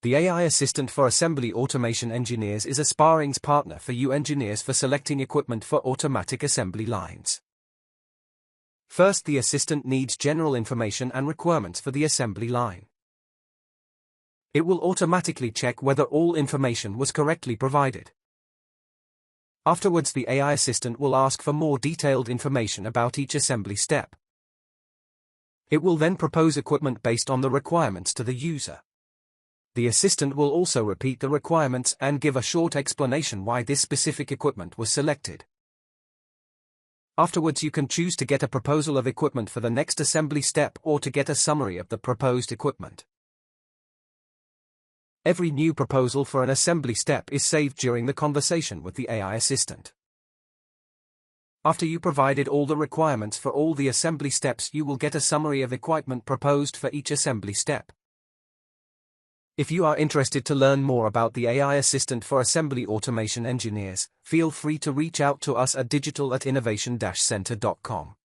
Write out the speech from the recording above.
The AI assistant for assembly automation engineers is a sparring partner for you engineers for selecting equipment for automatic assembly lines. First, the assistant needs general information and requirements for the assembly line. It will automatically check whether all information was correctly provided. Afterwards, the AI assistant will ask for more detailed information about each assembly step. It will then propose equipment based on the requirements to the user. The assistant will also repeat the requirements and give a short explanation why this specific equipment was selected. Afterwards, you can choose to get a proposal of equipment for the next assembly step or to get a summary of the proposed equipment. Every new proposal for an assembly step is saved during the conversation with the AI assistant. After you provided all the requirements for all the assembly steps, you will get a summary of equipment proposed for each assembly step. If you are interested to learn more about the AI assistant for assembly automation engineers, feel free to reach out to us at digital@innovation-center.com.